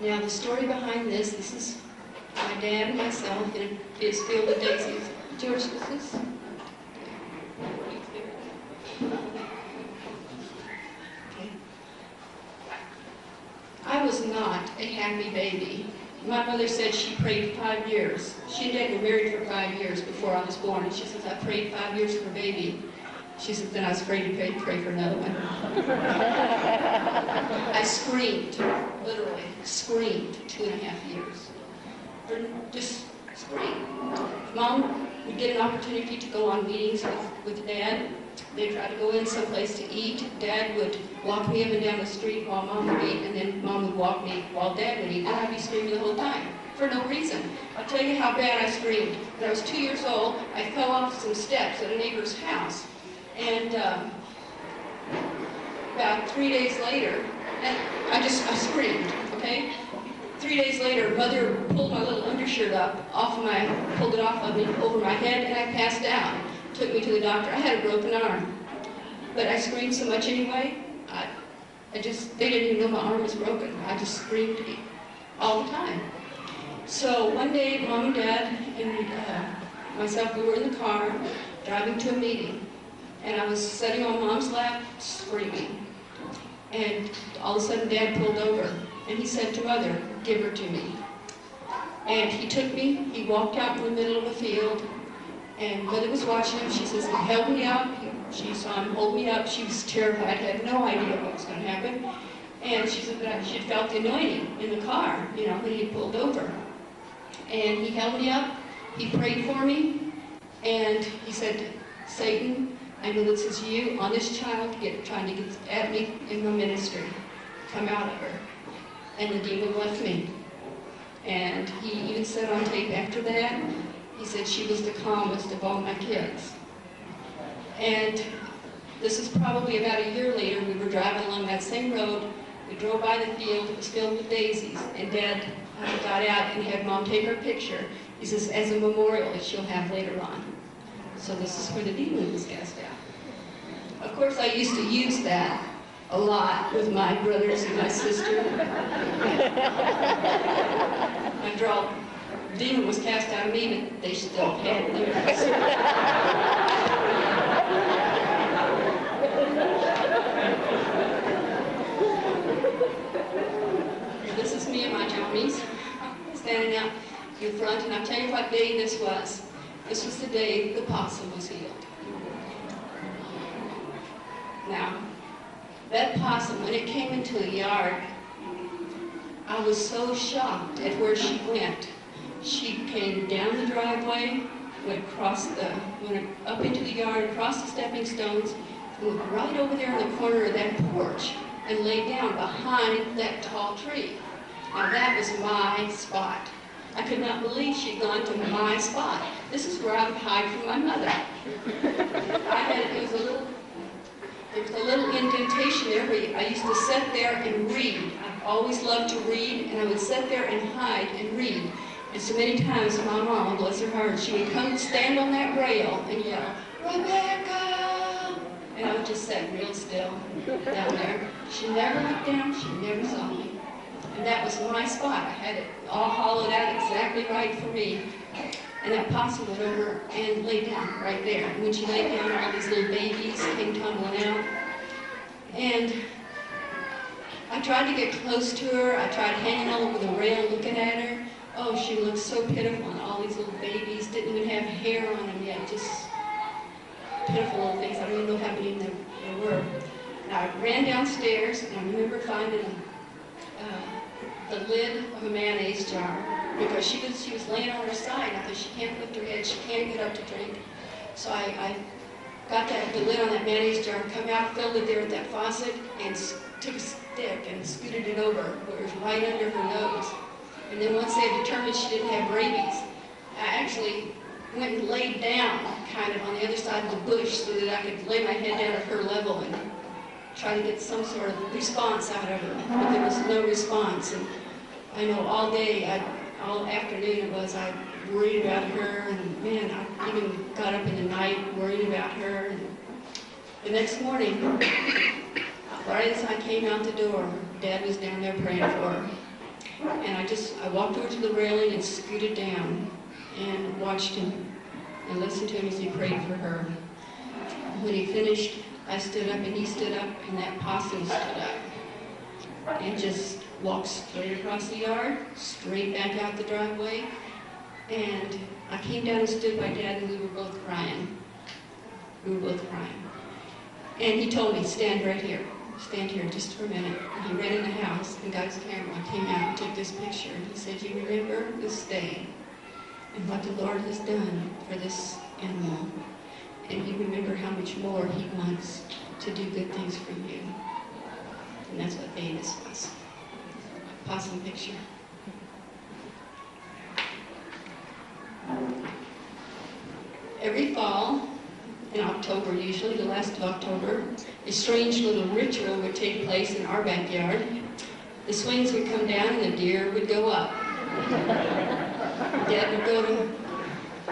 Now the story behind this is my dad and myself in his field of daisies. George, this is? Okay. I was not a happy baby. My mother said she prayed 5 years. She and Dad were married for 5 years before I was born, and she says, I prayed 5 years for a baby. She said, then I was afraid to pray for another one. I screamed, literally screamed 2.5 years. Just screamed. Mom would get an opportunity to go on meetings with Dad. They'd try to go in someplace to eat. Dad would walk me up and down the street while Mom would eat, and then Mom would walk me while Dad would eat, and I'd be screaming the whole time for no reason. I'll tell you how bad I screamed. When I was 2 years old, I fell off some steps at a neighbor's house. And about 3 days later, and I screamed, okay? 3 days later, Mother pulled my little undershirt pulled it off of me over my head, and I passed out. Took me to the doctor. I had a broken arm. But I screamed so much anyway, they didn't even know my arm was broken. I just screamed all the time. So one day, Mom and Dad and myself, we were in the car driving to a meeting. And I was sitting on Mom's lap, screaming. And all of a sudden, Dad pulled over, and he said to Mother, give her to me. And he took me, he walked out in the middle of a field, and Mother was watching him. She says, he held me up, she saw him hold me up. She was terrified, had no idea what was going to happen. And she said that she had felt the anointing in the car, you know, when he pulled over. And he held me up, he prayed for me, and he said, Satan, I know this is you on this child trying to get at me in my ministry. Come out of her. And the demon left me. And he even said on tape after that, he said she was the calmest of all my kids. And this is probably about a year later. We were driving along that same road. We drove by the field. It was filled with daisies. And Dad got out and had Mom take her picture. He says, as a memorial that she'll have later on. So this is where the demon was cast out. Of course, I used to use that a lot with my brothers and my sister. After all, the demon was cast out of me, but they still had theirs. This is me and my jammies standing out in front, and I'll tell you what day this was. This was the day the possum was healed. Now, that possum, when it came into the yard, I was so shocked at where she went. She came down the driveway, went up into the yard, across the stepping stones, moved right over there in the corner of that porch, and laid down behind that tall tree. Now that was my spot. I could not believe she'd gone to my spot. This is where I would hide from my mother. There was a little indentation there where I used to sit there and read. I always loved to read, and I would sit there and hide and read. And so many times my mom, bless her heart, she would come stand on that rail and yell, Rebecca! And I would just sit real still down there. She never looked down, she never saw me. And that was my spot. I had it all hollowed out exactly right for me. And that possum went over and laid down right there. And when she laid down, all these little babies came tumbling out. And I tried to get close to her. I tried hanging over the rail looking at her. Oh, she looked so pitiful, and all these little babies didn't even have hair on them yet. Just pitiful little things. I don't even know how many there were. And I ran downstairs, and I remember finding the lid of a mayonnaise jar, because she was laying on her side. I thought, she can't lift her head, she can't get up to drink. So I got the lid on that mayonnaise jar, come out, filled it there at that faucet, and took a stick and scooted it over where it was right under her nose. And then once they had determined she didn't have rabies, I actually went and laid down kind of on the other side of the bush so that I could lay my head down at her level and try to get some sort of response out of her. But there was no response. And I know all day, all afternoon I worried about her, and man, I even got up in the night worried about her. And the next morning, right as I came out the door, Dad was down there praying for her. And I walked over to the railing and scooted down and watched him and listened to him as he prayed for her. When he finished, I stood up and he stood up and that possum stood up and just walked straight across the yard, straight back out the driveway. And I came down and stood by Dad and we were both crying. We were both crying. And he told me, stand right here. Stand here just for a minute. And he ran in the house and got his camera and came out and took this picture. And he said, you remember this day and what the Lord has done for this animal. And you remember how much more he wants to do good things for you. And that's what Davis was. Possum picture. Every fall, in October usually, the last of October, a strange little ritual would take place in our backyard. The swings would come down and the deer would go up. Dad would go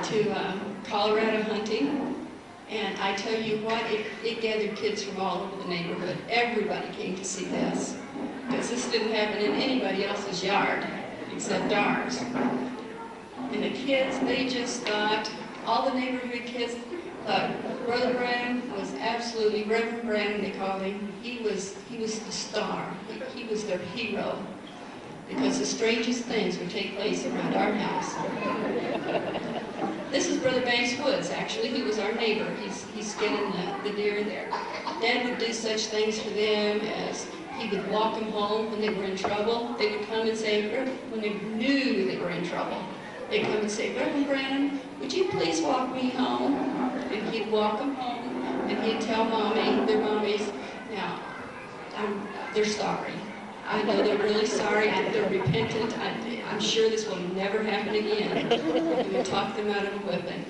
to Colorado hunting, and I tell you what, it gathered kids from all over the neighborhood. Everybody came to see this, because this didn't happen in anybody else's yard except ours. And the kids, they just thought, all the neighborhood kids thought Brother Branham was absolutely, Reverend Branham they called him, he was the star. He was their hero. Because the strangest things would take place around our house. This is Brother Banks Woods, actually. He was our neighbor. He's skinning the deer there. Dad would do such things for them as he would walk them home when they were in trouble. They would come and say, when they knew they were in trouble, they'd come and say, Reverend Branham, would you please walk me home? And he'd walk them home, and he'd tell Mommy, their mommies, now, they're sorry. I know they're really sorry, they're repentant. I'm sure this will never happen again. He would talk them out of a whipping.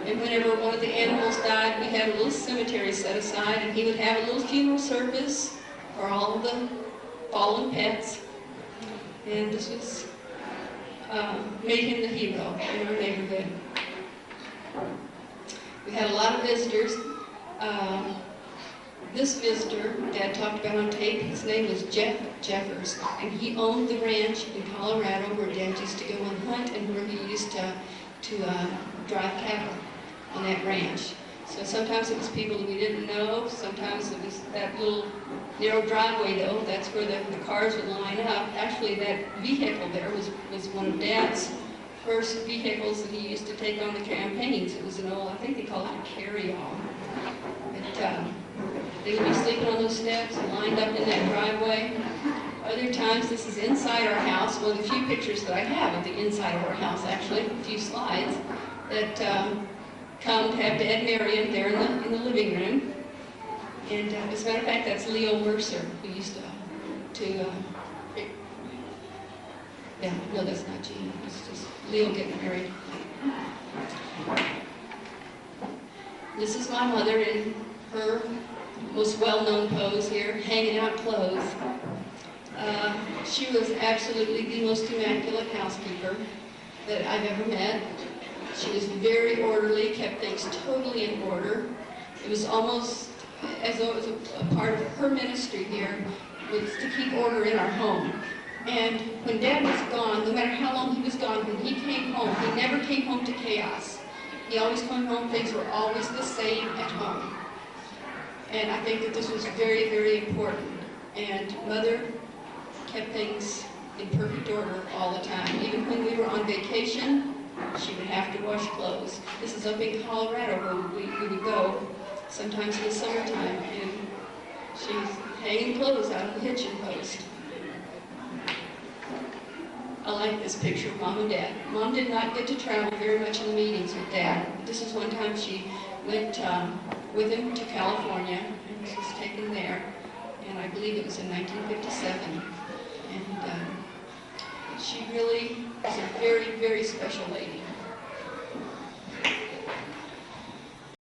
And whenever one of the animals died, we had a little cemetery set aside, and he would have a little funeral service for all of the fallen pets. And this was, made him the hero in our neighborhood. We had a lot of visitors. This visitor, Dad talked about on tape, his name was Jeff Jeffers, and he owned the ranch in Colorado where Dad used to go and hunt and where he used to drive cattle on that ranch. So sometimes it was people that we didn't know, sometimes it was that little narrow driveway though, that's where the cars would line up. Actually that vehicle there was one of Dad's first vehicles that he used to take on the campaigns. It was an old, I think they called it a carry-all. They would be sleeping on those steps and lined up in that driveway. Other times, this is inside our house, one of the few pictures that I have of the inside of our house, actually, a few slides, that come to have Dad and Marion there in the living room. And as a matter of fact, that's Leo Mercer, who used yeah, no, that's not Gene, it's just Leo getting married. This is my mother in her most well-known pose here, hanging out clothes. She was absolutely the most immaculate housekeeper that I've ever met. She was very orderly, kept things totally in order. It was almost as though it was a part of her ministry here, was to keep order in our home. And when Dad was gone, no matter how long he was gone, when he came home, he never came home to chaos. He always came home, things were always the same at home. And I think that this was very, very important. And Mother kept things in perfect order all the time. Even when we were on vacation, she would have to wash clothes. This is up in Colorado where we would go, sometimes in the summertime, and she's hanging clothes out of the hitching post. I like this picture of Mom and Dad. Mom did not get to travel very much in the meetings with Dad. This is one time she went with him to California, and he was taken there, and I believe it was in 1957. And she really was a very, very special lady.